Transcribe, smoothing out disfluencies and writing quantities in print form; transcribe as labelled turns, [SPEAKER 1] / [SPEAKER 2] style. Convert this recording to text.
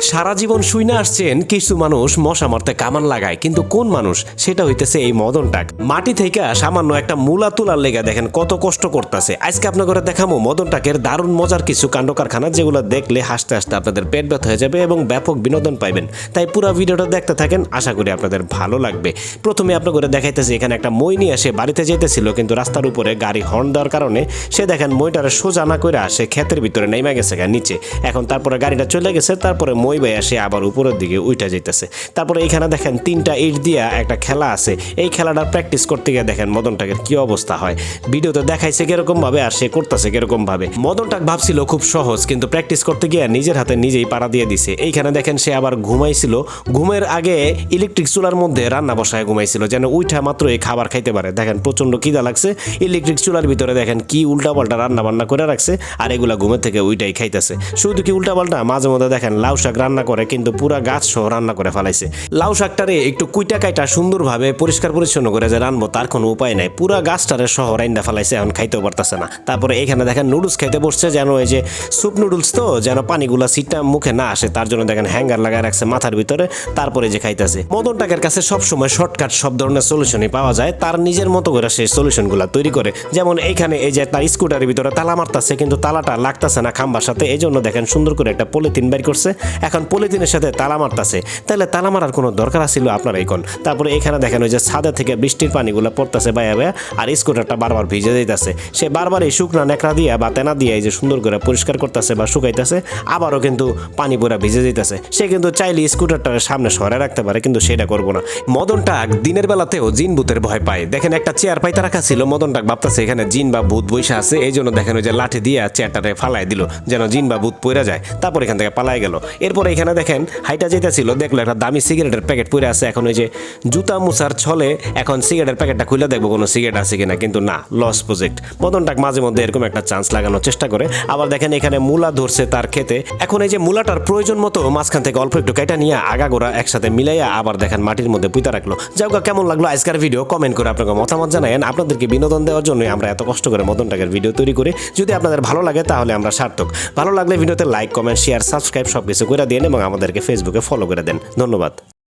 [SPEAKER 1] সারা জীবন শুইনা আসছেন কিছু মানুষ মশা মারতে কামান লাগায়, কিন্তু কোন মানুষ? সেটা হইতেছে এই মদন টাক। মাটি থেকে সামান্য একটা মূলা তোলার লেগে দেখেন কত কষ্ট করতেছে। আজকে আপনার ঘরে দেখাবো মদন টাকের দারুণ মজার কিছু কাণ্ড কারখানা, যেগুলো দেখলে হাসতে হাসতে আপনাদের পেট ব্যথা হয়ে যাবে এবং ব্যাপক বিনোদন পাইবেন। তাই পুরো ভিডিওটা দেখতে থাকেন, আশা করি আপনাদের ভালো লাগবে। প্রথমে আপনার ঘরে দেখাইতেছে এখানে একটা মই নিয়ে সে বাড়িতে যেতেছিল, কিন্তু রাস্তার উপরে গাড়ি হর্ন দেওয়ার কারণে সে দেখেন মইটারে সোজা না করে সে ক্ষেতের ভিতরে নেমে গেছে নিচে। এখন তারপরে গাড়িটা চলে গেছে, তারপরে মই বাইয়া সে আবার উপরের দিকে উঠে যাইতেছে। তারপরে এইখানে দেখেন 3টা ইট দিয়া একটা খেলা আছে, এই খেলাটা প্র্যাকটিস করতে গিয়ে দেখেন মদন টাকের কি অবস্থা হয়। ভিডিওতে দেখাইছে কিরকম ভাবে আর সে করতেছে কিরকম ভাবে। মদন টাক ভাবছিল খুব সহজ, কিন্তু প্র্যাকটিস করতে গিয়ে নিজের হাতে নিজেই পাড়া দিয়ে দিছে। এইখানে দেখেন সে আবার ঘুমাইছিল, ঘুমের আগে ইলেকট্রিক চুলার মধ্যে রান্না বসায় ঘুমাইছিল যেন উঠা মাত্র এই খাবার খাইতে পারে। দেখেন প্রচন্ড খিদা লাগছে, ইলেকট্রিক চুলার ভিতরে দেখেন কি উল্টাপাল্টা রান্না বান্না করে রাখছে, আর এগুলা ঘুমের থেকে উইটাই খাইতেছে। শুধু কি উল্টাপাল্টা, মাঝে মধ্যে দেখেন লাউ শাক রান্না করে, কিন্তু পুরা গাছ সহ রান্না করে ফেলাইছে। লাউ শাকটারে একটু কুইটা কাইটা সুন্দরভাবে পরিষ্কার পরিচ্ছন্ন করে যে রানবো তার কোনো উপায় নাই, পুরা গাছটারে সহ রান্না ফেলাইছে, এখন খাইতেও পারতেছে না। তারপরে এখানে দেখেন নুডলস খাইতে বসছে, যেন এই যে স্যুপ নুডলস, তো যেন পানিগুলা সিটটা মুখে না আসে তার জন্য দেখেন হ্যাঙ্গার লাগায় রাখছে মাথার ভিতরে, তারপরে যে খাইতেছে। মদন টাকের কাছে সবসময় শর্টকাট সব ধরনের সলিউশনই পাওয়া যায়, তার নিজের মতো করে সেই সলিউশনগুলা তৈরি করে। যেমন এইখানে এই যে তার স্কুটারের ভিতরে তালা মারতেছে, কিন্তু তালাটা লাগতেছে না খাম্বার সাথে, এই জন্য দেখেন সুন্দর করে একটা পলিথিন বের করছে। এখন পলিথিনের সাথে তালা মারতেছে, তাহলে তালা মারার কোনো দরকার ছিল আপনার এই কোন? তারপরে এখানে দেখেন ওই যে ছাদে থেকে বৃষ্টির পানিগুলো পড়তেছে বায়া বায়া, আর স্কুটারটা বারবার ভিজে যাইতেছে। সে বারবার এই শুকনা নেকড়া দিয়া বা তেনা দিয়ে এই যে সুন্দর করে পরিষ্কার করতেছে বা শুকাইতেছে, আবারও কিন্তু পানি পুরা ভিজে যাইতেছে। সে কিন্তু চাইলে স্কুটারটার সামনে সরে রাখতে পারে, কিন্তু সেটা করবো না। মদন টাক দিনের বেলাতেও জিন ভূতের ভয় পায়। দেখেন একটা চেয়ার পাইতে রাখা ছিল, মদন টাক ভাবতেছে এখানে জিন বা ভূত বৈশা আছে, এই জন্য দেখেন ওই যে লাঠি দিয়ে চেয়ারটারে ফালাই দিল যেন জিন বা ভূত পইরা যায়। তারপর এখান থেকে পালাই গেল। এরপরে এখানে দেখেন হাইটা যেতেছিল, দেখলো একটা দামি সিগারেটের প্যাকেট পড়ে আছে। এখন ওই যে জুতা মুছার ছলে এখন সিগারেটের প্যাকেটটা খুলে দেখবো কোনো সিগারেট আছে কিনা, কিন্তু না, লস প্রজেক্ট। মদন টাক মাঝে মধ্যে এরকম একটা চান্স লাগানোর চেষ্টা করে। আবার দেখেন এখানে মূলা ধরছে তার খেতে, এখন এই যে মূলাটার প্রয়োজন মতো মাঝখান থেকে অল্প একটু কেটে নিয়ে আগাগোড়া একসাথে মিলাইয়া আবার দেখেন মাটির মধ্যে পুঁতা রাখলো। যাও কেমন লাগলো আজকের ভিডিও কমেন্ট করে আপনাকে মতামত জানায়েন। আপনাদেরকে বিনোদন দেওয়ার জন্য আমরা এত কষ্ট করে মদন টাকের ভিডিও তৈরি করি। যদি আপনাদের ভালো লাগে তাহলে আমরা সার্থক। ভালো লাগলে ভিডিওতে লাইক, কমেন্ট, শেয়ার, সাবস্ক্রাইব সবকিছু করে দেন এবং আমাদেরকে ফেসবুকে ফলো করে দেন। ধন্যবাদ।